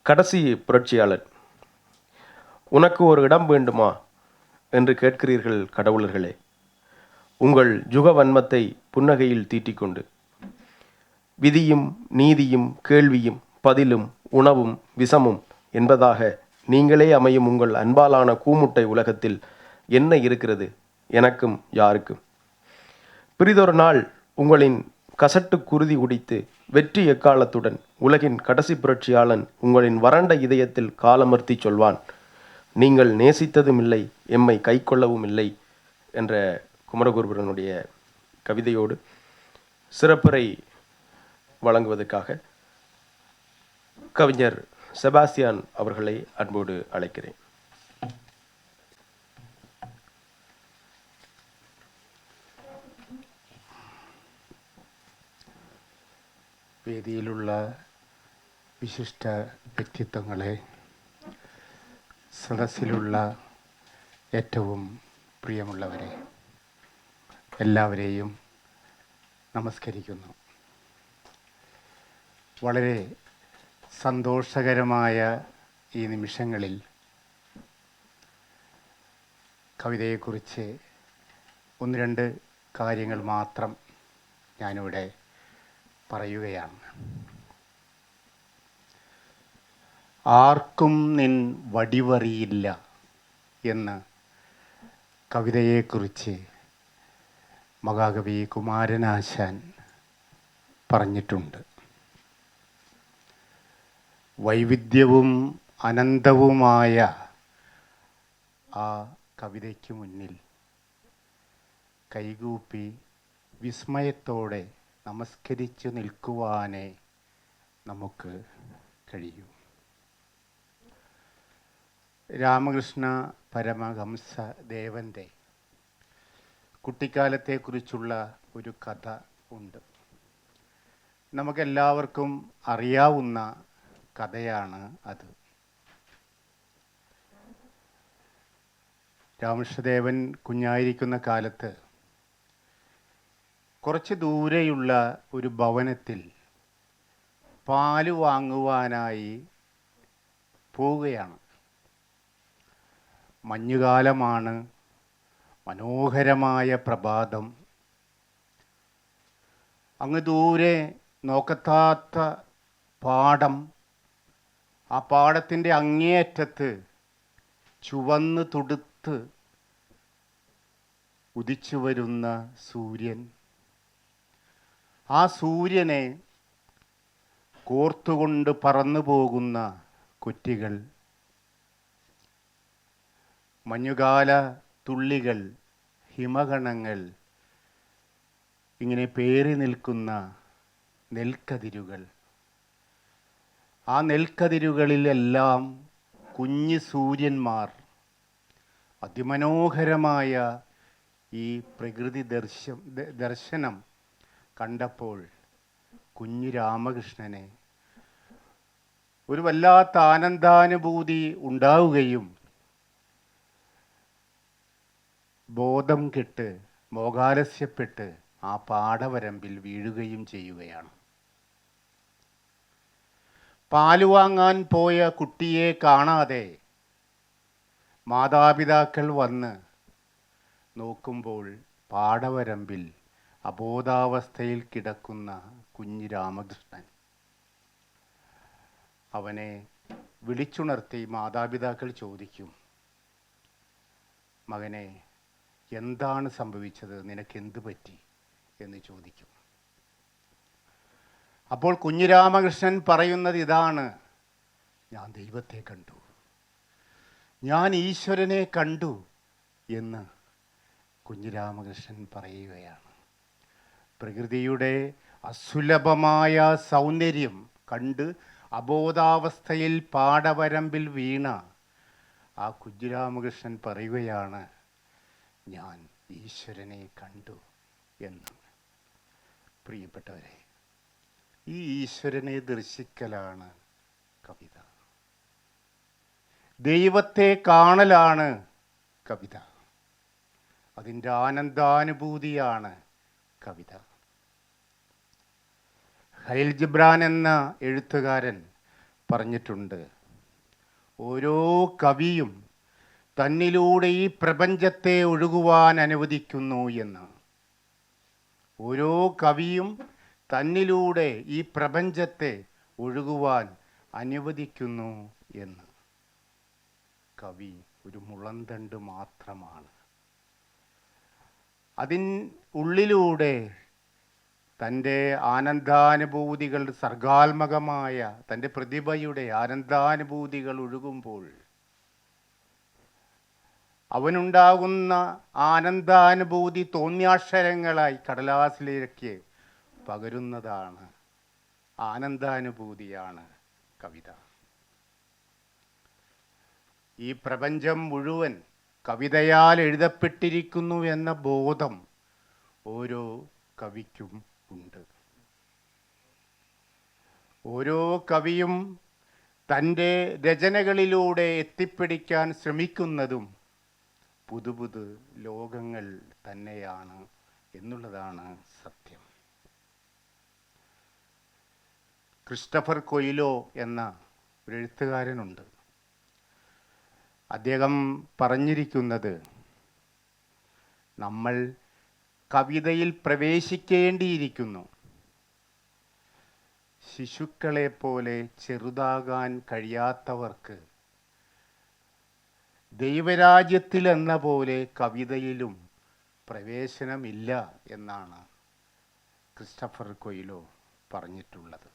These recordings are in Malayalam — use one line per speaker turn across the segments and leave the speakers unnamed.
கடைசி புரட்சியாளன், உனக்கு ஒரு இடம் வேண்டுமா என்று கேட்கிறீர்கள் கடவுளர்களே. உங்கள் ஜுகவன்மத்தை புன்னகையில் தீட்டிக்கொண்டு விதியும் நீதியும் கேள்வியும் பதிலும் உணவும் விஷமும் என்பதாக நீங்களே அமையும் உங்கள் அன்பாலான கூமுட்டை உலகத்தில் என்ன இருக்கிறது எனக்கும் யாருக்கும்? பிறிதொரு நாள் உங்களின் கசட்டு குருதி குடித்து வெற்றி எக்காலத்துடன் உலகின் கடைசி புரட்சியாளன் உங்களின் வறண்ட இதயத்தில் காலமர்த்தி சொல்வான், நீங்கள் நேசித்ததும் இல்லை, எம்மை கை கொள்ளவும் இல்லை என்ற குமரகுருபரனுடைய கவிதையோடு சிறப்புரை வழங்குவதற்காக கவிஞர் செபாஸ்டியன் அவர்களை அன்போடு அழைக்கிறேன்.
വേദിയിലുള്ള വിശിഷ്ട വ്യക്തിത്വങ്ങളെ, സദസ്സിലുള്ള ഏറ്റവും പ്രിയമുള്ളവരെ, എല്ലാവരെയും നമസ്കരിക്കുന്നു. വളരെ സന്തോഷകരമായ ഈ നിമിഷങ്ങളിൽ കവിതയെക്കുറിച്ച് ഒന്ന് രണ്ട് കാര്യങ്ങൾ മാത്രം ഞാനിവിടെ പറയുകയാണ്. ആർക്കും നിൻ വടിവറിയില്ല എന്ന് കവിതയെക്കുറിച്ച് മഹാകവി കുമാരനാശാൻ പറഞ്ഞിട്ടുണ്ട്. വൈവിധ്യവും അനന്തവുമായ ആ കവിതയ്ക്ക് മുന്നിൽ കൈകൂപ്പി വിസ്മയത്തോടെ നമസ്കരിച്ചു നിൽക്കുവാനേ നമുക്ക് കഴിയൂ. രാമകൃഷ്ണ പരമഹംസ ദേവൻ്റെ കുട്ടിക്കാലത്തെക്കുറിച്ചുള്ള ഒരു കഥ ഉണ്ട്. നമുക്കെല്ലാവർക്കും അറിയാവുന്ന കഥയാണ് അത്. രാമകൃഷ്ണദേവൻ കുഞ്ഞായിരിക്കുന്ന കാലത്ത് കുറച്ച് ദൂരെയുള്ള ഒരു ഭവനത്തിൽ പാല് വാങ്ങുവാനായി പോവുകയാണ്. മഞ്ഞുകാലമാണ്, മനോഹരമായ പ്രഭാതം. അങ്ങ് ദൂരെ നോക്കത്താത്ത പാടം, ആ പാടത്തിൻ്റെ അങ്ങേയറ്റത്ത് ചുവന്ന് തുടുത്ത് ഉദിച്ചു വരുന്ന സൂര്യൻ. ആ സൂര്യനെ കോർത്തുകൊണ്ട് പറന്നു പോകുന്ന കുറ്റികൾ, മഞ്ഞുകാല തുള്ളികൾ, ഹിമഗണങ്ങൾ, ഇങ്ങനെ പേറി നിൽക്കുന്ന നെൽക്കതിരുകൾ. ആ നെൽക്കതിരുകളിലെല്ലാം കുഞ്ഞു സൂര്യന്മാർ. അതിമനോഹരമായ ഈ പ്രകൃതി ദർശനം കണ്ടപ്പോൾ കുഞ്ഞു രാമകൃഷ്ണനെ ഒരു വല്ലാത്ത ആനന്ദാനുഭൂതി ഉണ്ടാവുകയും ബോധം കെട്ട് മോഹാലസ്യപ്പെട്ട് ആ പാടവരമ്പിൽ വീഴുകയും ചെയ്യുകയാണ്. പാല് വാങ്ങാൻ പോയ കുട്ടിയെ കാണാതെ മാതാപിതാക്കൾ വന്ന് നോക്കുമ്പോൾ പാടവരമ്പിൽ അബോധാവസ്ഥയിൽ കിടക്കുന്ന കുഞ്ഞു രാമകൃഷ്ണൻ. അവനെ വിളിച്ചുണർത്തി മാതാപിതാക്കൾ ചോദിക്കും, മകനെ, എന്താണ് സംഭവിച്ചത്, നിനക്കെന്ത് പറ്റി എന്ന് ചോദിക്കും. അപ്പോൾ കുഞ്ഞുരാമകൃഷ്ണൻ പറയുന്നത് ഇതാണ്: ഞാൻ ദൈവത്തെ കണ്ടു, ഞാൻ ഈശ്വരനെ കണ്ടു എന്ന് കുഞ്ഞുരാമകൃഷ്ണൻ പറയുകയാണ്. പ്രകൃതിയുടെ അസുലഭമായ സൗന്ദര്യം കണ്ട് അബോധാവസ്ഥയിൽ പാടവരമ്പിൽ വീണ ആ കുഞ്ഞുരാമകൃഷ്ണൻ പറയുകയാണ്, ഞാൻ ഈശ്വരനെ കണ്ടു എന്ന്. പ്രിയപ്പെട്ടവരെ, ഈ ഈശ്വരനെ ദർശിക്കലാണ് കവിത. ദൈവത്തെ കാണലാണ് കവിത. അതിൻ്റെ ആനന്ദാനുഭൂതിയാണ് കവിത. ഖലീൽ ജിബ്രാൻ എന്ന എഴുത്തുകാരൻ പറഞ്ഞിട്ടുണ്ട്, ഓരോ കവിയും തന്നിലൂടെ ഈ പ്രപഞ്ചത്തെ ഒഴുകുവാൻ അനുവദിക്കുന്നു എന്ന്. ഓരോ കവിയും തന്നിലൂടെ ഈ പ്രപഞ്ചത്തെ ഒഴുകുവാൻ അനുവദിക്കുന്നു എന്ന്. കവി ഒരു മുളന്തണ്ട് മാത്രമാണ്. ഉള്ളിലൂടെ തൻ്റെ ആനന്ദാനുഭൂതികൾ, സർഗാത്മകമായ തൻ്റെ പ്രതിഭയുടെ ആനന്ദാനുഭൂതികൾ ഒഴുകുമ്പോൾ അവനുണ്ടാകുന്ന ആനന്ദാനുഭൂതി തോന്നിയാക്ഷരങ്ങളായി കടലാസിലേക്ക് പകരുന്നതാണ്. ആനന്ദാനുഭൂതിയാണ് കവിത. ഈ പ്രപഞ്ചം മുഴുവൻ കവിതയാൽ എഴുതപ്പെട്ടിരിക്കുന്നു എന്ന ബോധം ഓരോ കവിക്കും ഉണ്ട്. ഓരോ കവിയും തൻ്റെ രചനകളിലൂടെ എത്തിപ്പിടിക്കാൻ ശ്രമിക്കുന്നതും പുതു ലോകങ്ങൾ തന്നെയാണ് എന്നുള്ളതാണ് സത്യം. ക്രിസ്റ്റഫർ കൊയ്ലോ എന്ന ഒരു എഴുത്തുകാരനുണ്ട്. അദ്ദേഹം പറഞ്ഞിരിക്കുന്നത്, നമ്മൾ കവിതയിൽ പ്രവേശിക്കേണ്ടിയിരിക്കുന്നു. ശിശുക്കളെ പോലെ ചെറുതാകാൻ കഴിയാത്തവർക്ക് ദൈവരാജ്യത്തിൽ എന്ന പോലെ കവിതയിലും പ്രവേശനമില്ല എന്നാണ് ക്രിസ്റ്റഫർ കൊയ്ലോ പറഞ്ഞിട്ടുള്ളത്.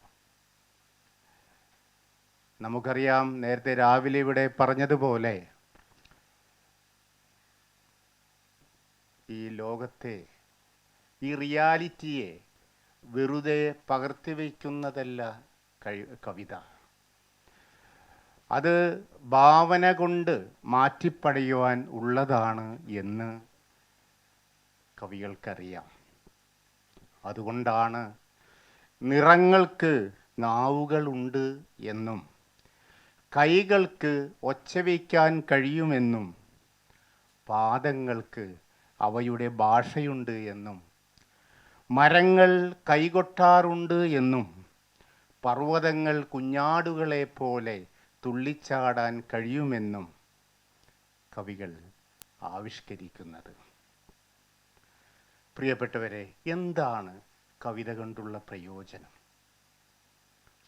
നമുക്കറിയാം, നേരത്തെ രാവിലെ ഇവിടെ പറഞ്ഞതുപോലെ ഈ ലോകത്തെ, ഈ റിയാലിറ്റിയെ വെറുതെ പകർത്തിവെക്കുന്നതല്ല കവിത. അത് ഭാവന കൊണ്ട് മാറ്റിപ്പടയുവാൻ ഉള്ളതാണ് എന്ന് കവികൾക്കറിയാം. അതുകൊണ്ടാണ് നിറങ്ങൾക്ക് നാവുകളുണ്ട് എന്നും കൈകൾക്ക് ഒച്ചവയ്ക്കാൻ കഴിയുമെന്നും പാദങ്ങൾക്ക് അവയുടെ ഭാഷയുണ്ട് എന്നും മരങ്ങൾ കൈകൊട്ടാറുണ്ട് എന്നും പർവ്വതങ്ങൾ കുഞ്ഞാടുകളെ പോലെ തുള്ളിച്ചാടാൻ കഴിയുമെന്നും കവികൾ ആവിഷ്കരിക്കുന്നത്. പ്രിയപ്പെട്ടവരെ, എന്താണ് കവിത കൊണ്ടുള്ള പ്രയോജനം?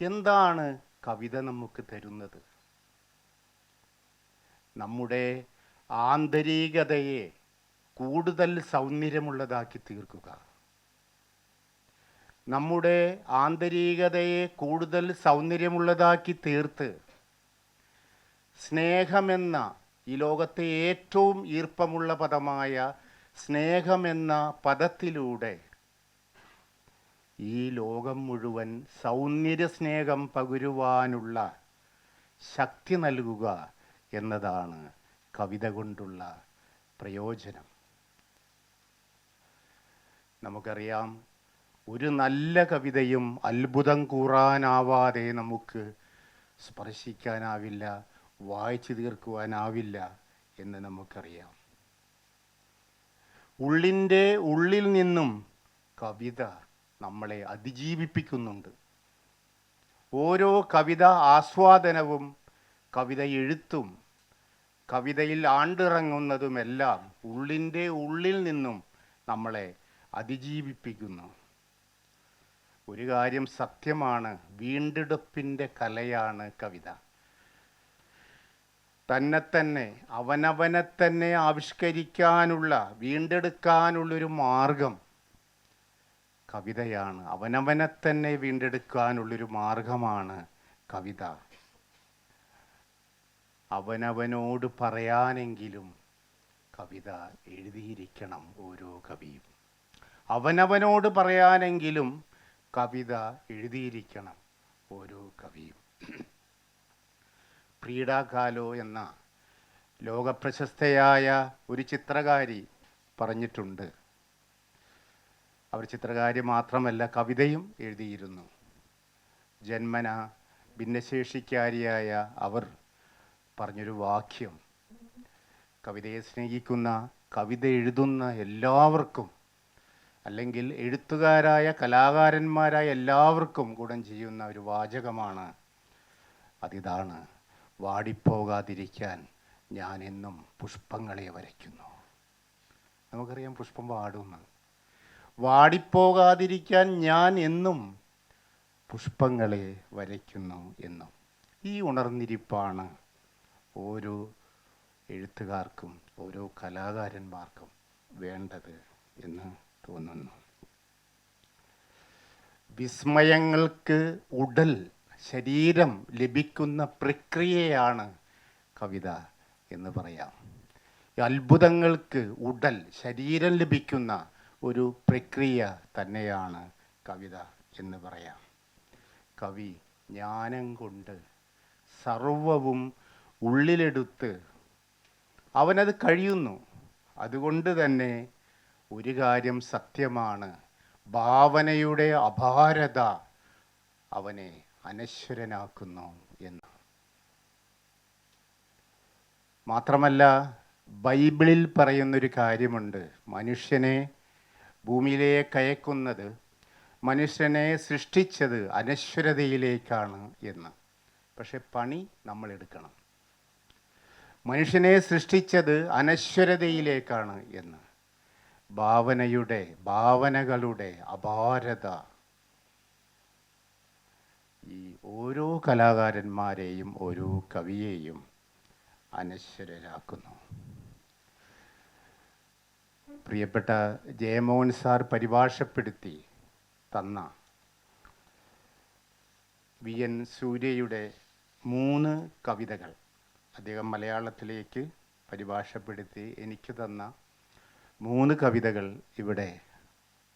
എന്താണ് കവിത നമുക്ക് തരുന്നത്? നമ്മുടെ ആന്തരികതയെ കൂടുതൽ സൗന്ദര്യമുള്ളതാക്കി തീർക്കുക. നമ്മുടെ ആന്തരികതയെ കൂടുതൽ സൗന്ദര്യമുള്ളതാക്കി തീർത്ത് സ്നേഹമെന്ന, ഈ ലോകത്തെ ഏറ്റവും ഈർപ്പമുള്ള പദമായ സ്നേഹമെന്ന പദത്തിലൂടെ ഈ ലോകം മുഴുവൻ സൗന്ദര്യ സ്നേഹം പകരുവാനുള്ള ശക്തി നൽകുക എന്നതാണ് കവിത കൊണ്ടുള്ള പ്രയോജനം. നമുക്കറിയാം, ഒരു നല്ല കവിതയും അത്ഭുതം കൂറാനാവാതെ നമുക്ക് സ്പർശിക്കാനാവില്ല, വായിച്ചു തീർക്കുവാനാവില്ല എന്ന് നമുക്കറിയാം. ഉള്ളിൻ്റെ ഉള്ളിൽ നിന്നും കവിത നമ്മളെ അതിജീവിപ്പിക്കുന്നുണ്ട്. ഓരോ കവിത ആസ്വാദനവും കവിത എഴുത്തും കവിതയിൽ ആണ്ടിറങ്ങുന്നതുമെല്ലാം ഉള്ളിൻ്റെ ഉള്ളിൽ നിന്നും നമ്മളെ അതിജീവിപ്പിക്കുന്നു. ഒരു കാര്യം സത്യമാണ്, വീണ്ടെടുപ്പിൻ്റെ കലയാണ് കവിത. തന്നെ അവനവനെ തന്നെ ആവിഷ്കരിക്കാനുള്ള, വീണ്ടെടുക്കാനുള്ളൊരു മാർഗം കവിതയാണ്. അവനവനെ തന്നെ വീണ്ടെടുക്കാനുള്ളൊരു മാർഗമാണ് കവിത. അവനവനോട് പറയാനെങ്കിലും കവിത എഴുതിയിരിക്കണം ഓരോ കവിയും. അവനവനോട് പറയാനെങ്കിലും കവിത എഴുതിയിരിക്കണം ഓരോ കവിയും. ഫ്രീഡാ കാലോ എന്ന ലോകപ്രശസ്തയായ ഒരു ചിത്രകാരി പറഞ്ഞിട്ടുണ്ട്. അവർ ചിത്രകാരി മാത്രമല്ല, കവിതയും എഴുതിയിരുന്നു. ജന്മന ഭിന്നശേഷിക്കാരിയായ അവർ പറഞ്ഞൊരു വാക്യം, കവിതയെ സ്നേഹിക്കുന്ന, കവിത എഴുതുന്ന എല്ലാവർക്കും, അല്ലെങ്കിൽ എഴുത്തുകാരായ കലാകാരന്മാരായ എല്ലാവർക്കും ഗുണം ചെയ്യുന്ന ഒരു വാചകമാണ്. അതിതാണ്, വാടിപ്പോകാതിരിക്കാൻ ഞാൻ എന്നും പുഷ്പങ്ങളെ വരയ്ക്കുന്നു. നമുക്കറിയാം പുഷ്പം വാടുമെന്ന്. വാടിപ്പോകാതിരിക്കാൻ ഞാൻ എന്നും പുഷ്പങ്ങളെ വരയ്ക്കുന്നു എന്നും. ഈ ഉണർന്നിരിപ്പാണ് ഓരോ എഴുത്തുകാർക്കും ഓരോ കലാകാരന്മാർക്കും വേണ്ടത് എന്ന് തോന്നുന്നു. വിസ്മയങ്ങൾക്ക് ഉടൽ ശരീരം ലഭിക്കുന്ന പ്രക്രിയയാണ് കവിത എന്ന് പറയാം. അത്ഭുതങ്ങൾക്ക് ഉടൽ ശരീരം ലഭിക്കുന്ന ഒരു പ്രക്രിയ തന്നെയാണ് കവിത എന്ന് പറയാം. കവി ജ്ഞാനം കൊണ്ട് സർവവും ഉള്ളിലെടുത്ത് അവനത് കഴിയുന്നു. അതുകൊണ്ട് തന്നെ ഒരു കാര്യം സത്യമാണ്, ഭാവനയുടെ അപാരത അവനെ അനശ്വരനാക്കുന്നു എന്ന്. മാത്രമല്ല, ബൈബിളിൽ പറയുന്നൊരു കാര്യമുണ്ട്, മനുഷ്യനെ ഭൂമിയിലേക്ക് അയക്കുന്നത്, മനുഷ്യനെ സൃഷ്ടിച്ചത് അനശ്വരതയിലേക്കാണ് എന്ന്. പക്ഷെ പണി നമ്മൾ എടുക്കണം. മനുഷ്യനെ സൃഷ്ടിച്ചത് അനശ്വരതയിലേക്കാണ് എന്ന്. ഭാവനകളുടെ അപാരത ഈ ഓരോ കലാകാരന്മാരെയും ഓരോ കവിയെയും അനശ്വരരാക്കുന്നു. പ്രിയപ്പെട്ട ജയമോഹൻ സാർ പരിഭാഷപ്പെടുത്തി തന്ന വി.എൻ. സൂര്യയുടെ 3 കവിതകൾ അദ്ദേഹം മലയാളത്തിലേക്ക് പരിഭാഷപ്പെടുത്തി എനിക്ക് തന്ന 3 കവിതകൾ ഇവിടെ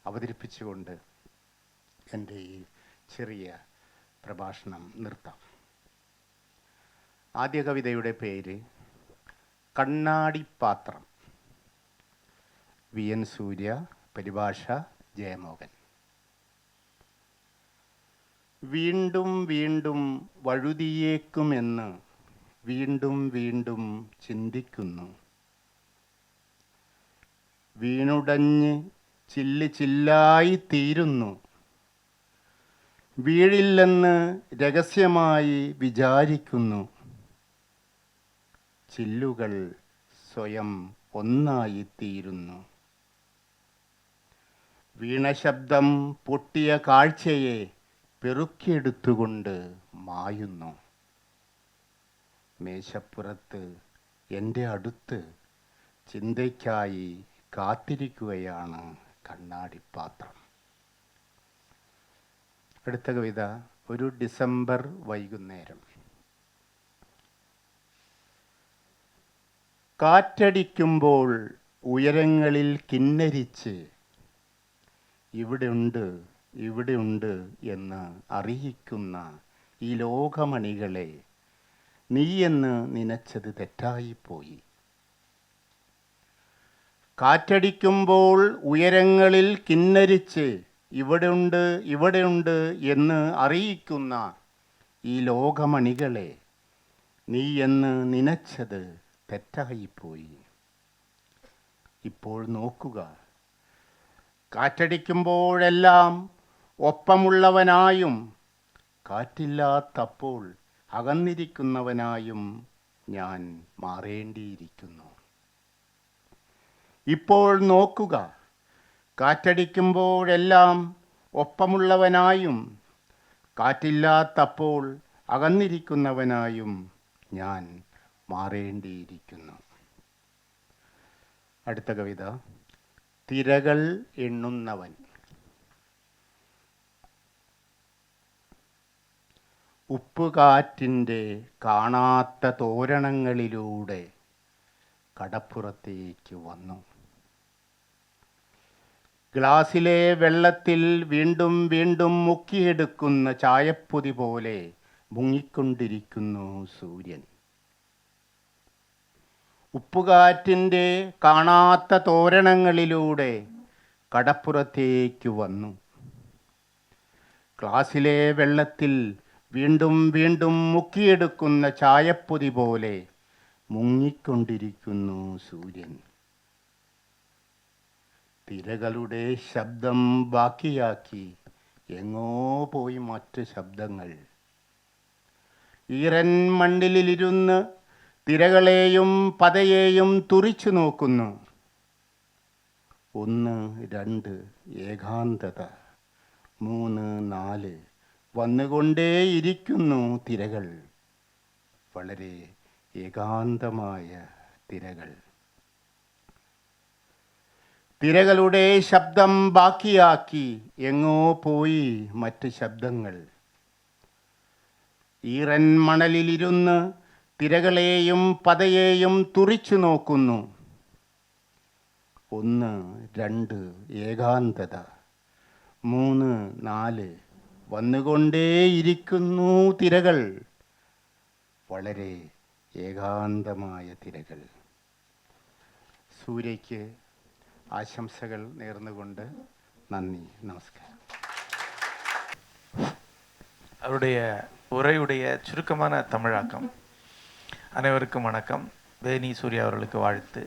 അവതരിപ്പിച്ചുകൊണ്ട് എൻ്റെ ഈ ചെറിയ പ്രഭാഷണം നിർത്താം. ആദ്യ കവിതയുടെ പേര് കണ്ണാടിപ്പാത്രം. വി.എൻ. സൂര്യ, പരിഭാഷ ജയമോഹൻ. വീണ്ടും വീണ്ടും വഴുതിയേക്കുമെന്ന് വീണ്ടും വീണ്ടും ചിന്തിക്കുന്നു. വീണുടഞ്ഞ് ചില്ല് ചില്ലായി തീരുന്നു. വീഴില്ലെന്ന് രഹസ്യമായി വിചാരിക്കുന്നു. ചില്ലുകൾ സ്വയം ഒന്നായി തീരുന്നു. വീണശബ്ദം പൊട്ടിയ കാഴ്ചയെ പെറുക്കിയെടുത്തുകൊണ്ട് മായുന്നു. മേശപ്പുറത്ത് എൻ്റെ അടുത്ത് ചിന്തയ്ക്കായി കാത്തിരിക്കുകയാണ് കണ്ണാടിപ്പാത്രം. അടുത്ത കവിത ഒരു ഡിസംബർ വൈകുന്നേരം. കാറ്റടിക്കുമ്പോൾ ഉയരങ്ങളിൽ കിന്നരിച്ച് ഇവിടെയുണ്ട് ഇവിടെയുണ്ട് എന്ന് അറിയിക്കുന്ന ഈ ലോകമണികളെ നീയെന്ന് നനച്ചത് തെറ്റായിപ്പോയി. കാറ്റടിക്കുമ്പോൾ ഉയരങ്ങളിൽ കിന്നരിച്ച് ഇവിടെയുണ്ട് ഇവിടെയുണ്ട് എന്ന് അറിയിക്കുന്ന ഈ ലോകമണികളെ നീയെന്ന് നനച്ചത് തെറ്റായിപ്പോയി. ഇപ്പോൾ നോക്കുക, കാറ്റടിക്കുമ്പോഴെല്ലാം ഒപ്പമുള്ളവനായും കാറ്റില്ലാത്തപ്പോൾ അകന്നിരിക്കുന്നവനായും ഞാൻ മാറേണ്ടിയിരിക്കുന്നു. ഇപ്പോൾ നോക്കുക, കാറ്റടിക്കുമ്പോഴെല്ലാം ഒപ്പമുള്ളവനായും കാറ്റില്ലാത്തപ്പോൾ അകന്നിരിക്കുന്നവനായും ഞാൻ മാറേണ്ടിയിരിക്കുന്നു. അടുത്ത കവിത തിരകൾ എണ്ണുന്നവൻ. ഉപ്പുകാറ്റിൻ്റെ കാണാത്ത തോരണങ്ങളിലൂടെ കടപ്പുറത്തേക്ക് വന്നു. ഗ്ലാസിലെ വെള്ളത്തിൽ വീണ്ടും വീണ്ടും മുക്കിയെടുക്കുന്ന ചായപ്പൊതി പോലെ മുങ്ങിക്കൊണ്ടിരിക്കുന്നു സൂര്യൻ. ഉപ്പുകാറ്റിൻ്റെ കാണാത്ത തോരണങ്ങളിലൂടെ കടപ്പുറത്തേക്ക് വന്നു. ഗ്ലാസിലെ വെള്ളത്തിൽ വീണ്ടും വീണ്ടും മുക്കിയെടുക്കുന്ന ചായപ്പൊതി പോലെ മുങ്ങിക്കൊണ്ടിരിക്കുന്നു സൂര്യൻ. തിരകളുടെ ശബ്ദം ബാക്കിയാക്കി എങ്ങോ പോയി മറ്റ് ശബ്ദങ്ങൾ. ഈറൻ മണ്ണിലിരുന്ന് തിരകളെയും പതയെയും തുറിച്ചു നോക്കുന്നു. 1 2 ഏകാന്തത. 3 4 വന്നുകൊണ്ടേയിരിക്കുന്നു തിരകൾ. വളരെ ഏകാന്തമായ തിരകൾ. തിരകളുടെ ശബ്ദം ബാക്കിയാക്കി എങ്ങോ പോയി മറ്റ് ശബ്ദങ്ങൾ. ഈറൻ മണലിലിരുന്ന് തിരകളെയും പതയെയും തുറിച്ചു നോക്കുന്നു. 1 2 ഏകാന്തത. 3 4 വന്നുകൊണ്ടേയിരിക്കുന്നു തിരകൾ. വളരെ ഏകാന്തമായ തിരകൾ. സൂര്യയ്ക്ക് ആശംസകൾ നേർന്നുകൊണ്ട് നന്ദി, നമസ്കാരം.
அவருடைய உரையுடைய சுருக்கமான தமிழாக்கம். அனைவருக்கும் வணக்கம். வேணி சூர்யா அவர்களுக்கு வாழ்த்து.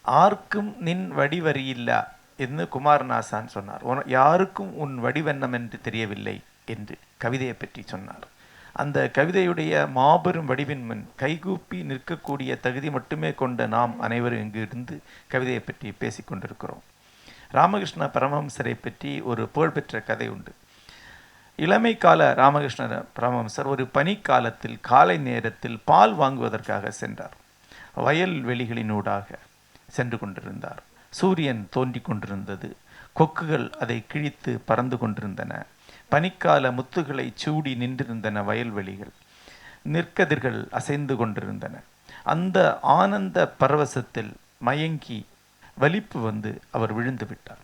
ஆர்க்கும் நின் வடிவறியில்லா என்று குமாரநாசான் சொன்னார். யாருக்கும் உன் வடிவென்னம் என்று தெரியவில்லை என்று கவிதையை பற்றி சொன்னார். அந்த கவிதையுடைய மாபெரும் வடிவின் முன் கைகூப்பி நிற்கக்கூடிய தகுதி மட்டுமே கொண்ட நாம் அனைவரும் இங்கு இருந்து கவிதையை பற்றி பேசிக்கொண்டிருக்கிறோம். ராமகிருஷ்ண பரமஹம்சரை பற்றி ஒரு புகழ்பெற்ற கதை உண்டு. இளமை கால ராமகிருஷ்ண பரமஹம்சர் ஒரு பனிக்காலத்தில் காலை நேரத்தில் பால் வாங்குவதற்காக சென்றார். வயல்வெளிகளினூடாக சென்று கொண்டிருந்தார். சூரியன் தோன்றி கொண்டிருந்தது. கொக்குகள் அதை கிழித்து பறந்து கொண்டிருந்தன. பனிக்கால முத்துகளை சூடி நின்றிருந்தன வயல்வெளிகள். நெற்கதிர்கள் அசைந்து கொண்டிருந்தன. அந்த ஆனந்த பரவசத்தில் மயங்கி வலிப்பு வந்து அவர் விழுந்து விட்டார்.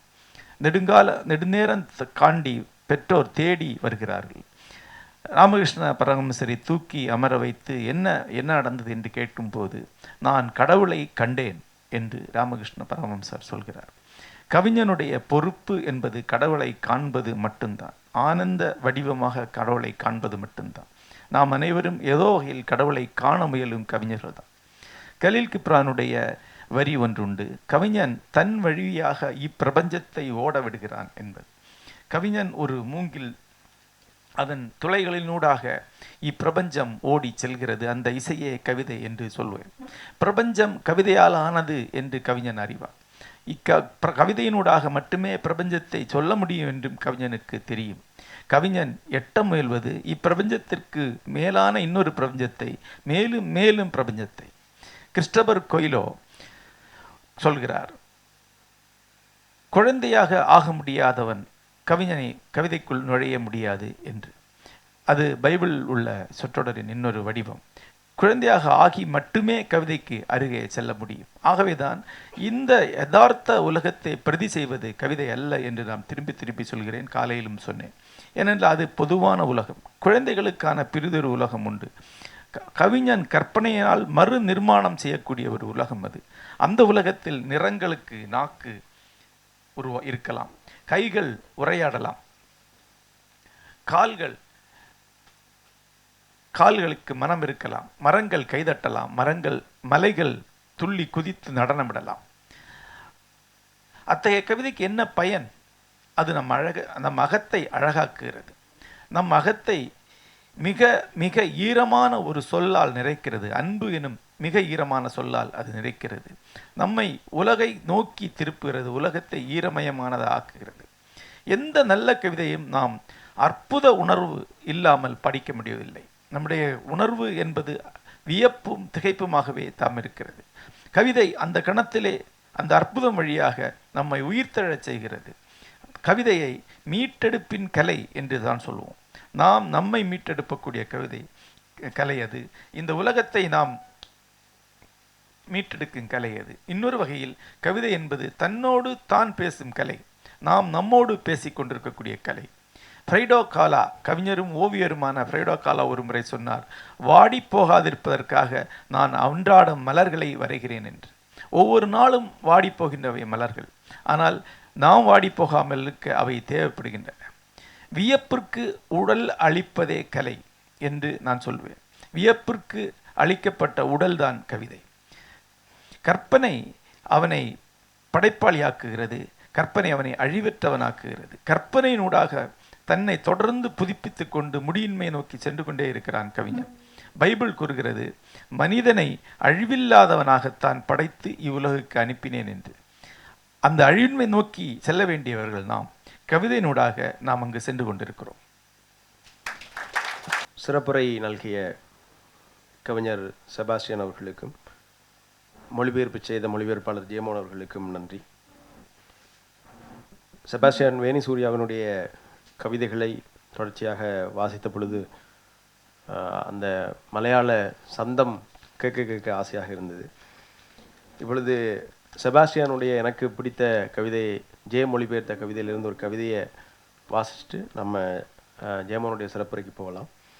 நெடுநேரம் காண்டி பெற்றோர் தேடி வருகிறார்கள். ராமகிருஷ்ண பரமஹம்சரை தூக்கி அமர வைத்து என்ன நடந்தது என்று கேட்கும்போது, நான் கடவுளை கண்டேன் என்று ராமகிருஷ்ண பரமஹம்சர் சொல்கிறார். கவிஞனுடைய பொறுப்பு என்பது கடவுளை காண்பது மட்டும்தான். ஆனந்த வடிவமாக கடவுளை காண்பது மட்டும்தான். நாம் அனைவரும் ஏதோ வகையில் கடவுளை காண முயலும் கவிஞர்கள் தான். கலீல் கிப்ரானுடைய வரி ஒன்றுண்டு, கவிஞன் தன் வழியாக இப்பிரபஞ்சத்தை ஓட விடுகிறான் என்பது. கவிஞன் ஒரு மூங்கில், அதன் துளைகளினூடாக இப்பிரபஞ்சம் ஓடி செல்கிறது. அந்த இசையே கவிதை என்று சொல்வேன். பிரபஞ்சம் கவிதையால் ஆனது என்று கவிஞன் அறிவார். கவிதையினூடாக மட்டுமே பிரபஞ்சத்தை சொல்ல முடியும் என்றும் கவிஞனுக்கு தெரியும். கவிஞன் எட்ட முயல்வது இப்பிரபஞ்சத்திற்கு மேலான இன்னொரு பிரபஞ்சத்தை, மேலும் மேலும் பிரபஞ்சத்தை. கிறிஸ்டபர் கொய்லோ சொல்கிறார், குழந்தையாக ஆக முடியாதவன் கவிதைக்குள் நுழைய முடியாது என்று. அது பைபிள் உள்ள சொற்றொடரின் இன்னொரு வடிவம். குழந்தையாக ஆகி மட்டுமே கவிதைக்கு அருகே செல்ல முடியும். ஆகவேதான் இந்த யதார்த்த உலகத்தை பிரதி செய்வது கவிதை அல்ல என்று நாம் திரும்பி திரும்பி சொல்கிறேன். காலையிலும் சொன்னேன். ஏனென்றால் அது பொதுவான உலகம். குழந்தைகளுக்கான பிரிதொரு உலகம் உண்டு. கவிஞன் கற்பனையினால் மறு நிர்மாணம் செய்யக்கூடிய ஒரு உலகம் அது. அந்த உலகத்தில் நிறங்களுக்கு நாக்கு இருக்கலாம், கைகள் உரையாடலாம், கால்களுக்கு மனம் இருக்கலாம், மரங்கள் கைதட்டலாம், மலைகள் துள்ளி குதித்து நடனமிடலாம். அத்தகைய கவிதைக்கு என்ன பயன்? அது நம் அகத்தை அழகாக்குகிறது. நம் அகத்தை மிக மிக ஈரமான ஒரு சொல்லால் நிறைக்கிறது. அன்பு எனும் மிக ஈரமான சொல்லால் அது நிறைக்கிறது. நம்மை உலகை நோக்கி திருப்புகிறது. உலகத்தை ஈரமயமானதாக ஆக்குகிறது. எந்த நல்ல கவிதையும் நாம் அற்புத உணர்வு இல்லாமல் படிக்க முடியவில்லை. நம்முடைய உணர்வு என்பது வியப்பும் திகைப்புமாகவே தாம் இருக்கிறது. கவிதை அந்த கணத்திலே அந்த அற்புதம் வழியாக நம்மை உயிர்த்தெழச் செய்கிறது. கவிதையை மீட்டெடுப்பின் கலை என்று தான் சொல்லுவோம். நாம் நம்மை மீட்டெடுக்கக்கூடிய கலை அது. இந்த உலகத்தை நாம் மீட்டெடுக்கும் கலை அது. இன்னொரு வகையில் கவிதை என்பது தன்னோடு தான் பேசும் கலை. நாம் நம்மோடு பேசிக்கொண்டிருக்கக்கூடிய கலை. ஃப்ரைடோ காலா, கவிஞரும் ஓவியருமான ஃப்ரைடோ காலா ஒரு முறை சொன்னார், வாடி போகாதிருப்பதற்காக நான் அன்றாடம் மலர்களை வரைகிறேன் என்று. ஒவ்வொரு நாளும் வாடி போகின்றவை மலர்கள். ஆனால் நாம் வாடி போகாமல் இருக்க அவை தேவைப்படுகின்றன. வியப்பிற்கு உடல் அளிப்பதே கலை என்று நான் சொல்வேன். வியப்பிற்கு அளிக்கப்பட்ட உடல்தான் கவிதை. கற்பனை அவனை படைப்பாளியாக்குகிறது. கற்பனை அவனை அழிவற்றவனாக்குகிறது. கற்பனையினூடாக தன்னை தொடர்ந்து புதுப்பித்து கொண்டு முடியின்மை நோக்கி சென்று கொண்டே இருக்கிறான் கவிஞன். பைபிள் கூறுகிறது, மனிதனை அழிவில்லாதவனாகத்தான் படைத்து இவ்வுலகுக்கு அனுப்பினேன் என்று. அந்த அழிவின்மை நோக்கி செல்ல வேண்டியவர்கள் நாம். கவிதையினூடாக நாம் அங்கு சென்று கொண்டிருக்கிறோம்.
சிறப்புரை நல்கிய கவிஞர் செபாஸ்டியன் அவர்களுக்கும் மொழிபெயர்ப்பு செய்த மொழிபெயர்ப்பாளர் ஜெயமோகன் அவர்களுக்கும் நன்றி. செபாஸ்டியன் வேணி சூர்யாவினுடைய கவிதைகளை தொடர்ச்சியாக வாசித்த பொழுது அந்த மலையாள சந்தம் கேட்க ஆசையாக இருந்தது. இப்பொழுது செபாஸ்டியனுடைய எனக்கு பிடித்த கவிதை மொழிபெயர்த்த கவிதையிலிருந்து ஒரு கவிதையை வாசிச்சுட்டு நம்ம ஜெயமோகனுடைய சிறப்புரைக்கு போகலாம்.